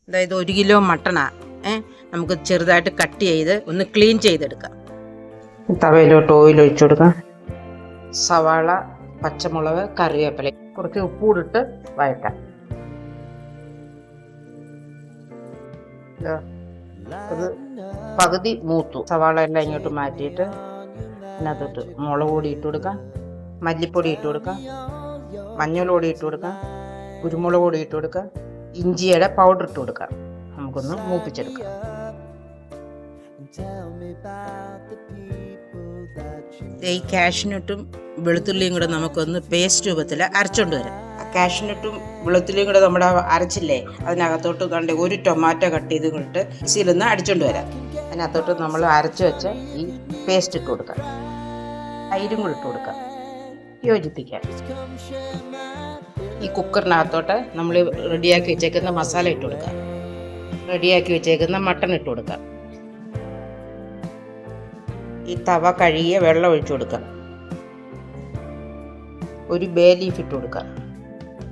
അതായത് 1 കിലോ മട്ടണാണ്. നമുക്ക് ചെറുതായിട്ട് കട്ട് ചെയ്ത് ഒന്ന് ക്ലീൻ ചെയ്തെടുക്കാം. തവയിലോട്ട് ഓയിൽ ഒഴിച്ചു കൊടുക്കാം. സവാള, പച്ചമുളക്, കറിവേപ്പില, കുറച്ച് ഉപ്പൂടിട്ട് വഴറ്റാം. അത് പകുതി മൂത്തു. സവാള എല്ലാം ഇങ്ങോട്ട് മാറ്റിയിട്ട് അതിനകത്തോട്ട് മുളക് പൊടി ഇട്ട് കൊടുക്കാം, മല്ലിപ്പൊടി ഇട്ട് കൊടുക്കാം, മഞ്ഞൾപ്പൊടി ഇട്ട് കൊടുക്കാം, കുരുമുളക് പൊടി ഇട്ട് കൊടുക്കാം, ഇഞ്ചിയുടെ പൗഡർ ഇട്ട് കൊടുക്കാം. നമുക്കൊന്ന് മൂപ്പിച്ചെടുക്കാം. ഈ കാഷ്നട്ടും വെളുത്തുള്ളിയും കൂടെ നമുക്കൊന്ന് പേസ്റ്റ് രൂപത്തിൽ അരച്ചോണ്ട് വരാം. കാഷ്നട്ടും വെളുത്തുള്ളിയും കൂടെ നമ്മുടെ അരച്ചില്ലേ, അതിനകത്തോട്ട് കണ്ട് 1 ടൊമാറ്റോ കട്ട് ചെയ്ത് കൊണ്ടിട്ട് മിക്സിയിലൊന്ന് അടിച്ചോണ്ട് വരാം. അതിനകത്തോട്ട് നമ്മൾ അരച്ച് വെച്ച് ഈ പേസ്റ്റ് ഇട്ട് കൊടുക്കാം. തൈരും കൂടെ ഇട്ട് കൊടുക്കാം. യോജിപ്പിക്കാം. ഈ കുക്കറിനകത്തോട്ട് നമ്മൾ റെഡിയാക്കി വെച്ചേക്കുന്ന മസാല ഇട്ട് കൊടുക്കാം. റെഡിയാക്കി വെച്ചേക്കുന്ന മട്ടൺ ഇട്ട് കൊടുക്കാം. ഈ തവ കഴുകിയ വെള്ളം ഒഴിച്ചു കൊടുക്കാം. ഒരു ബേ ലീഫ് ഇട്ട് കൊടുക്കാം.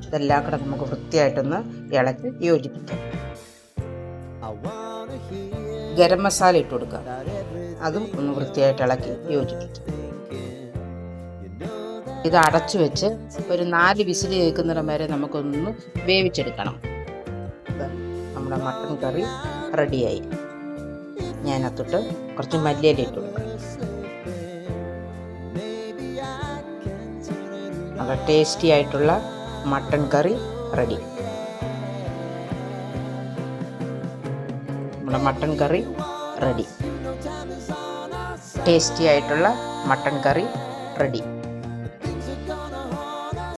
ഇതെല്ലാം കൂടെ നമുക്ക് വൃത്തിയായിട്ടൊന്ന് ഇളക്കി യോജിപ്പിക്കാം. ഗരം മസാല ഇട്ട് കൊടുക്കാം. അതും ഒന്ന് വൃത്തിയായിട്ട് ഇളക്കി യോജിപ്പിക്കാം. ഇത് അടച്ചു വെച്ച് ഒരു 4 വിസിൽ കേൾക്കുന്നിടം വരെ നമുക്കൊന്ന് വേവിച്ചെടുക്കണം. നമ്മുടെ മട്ടൺ കറി റെഡിയായി. ഞാനകത്തോട്ട് കുറച്ച് മല്ലിയില ഇട്ട് കൊടുക്കാം. നല്ല ടേസ്റ്റി ആയിട്ടുള്ള മട്ടൺ കറി റെഡി. നമ്മുടെ മട്ടൺ കറി റെഡി. ടേസ്റ്റി ആയിട്ടുള്ള മട്ടൺ കറി റെഡി.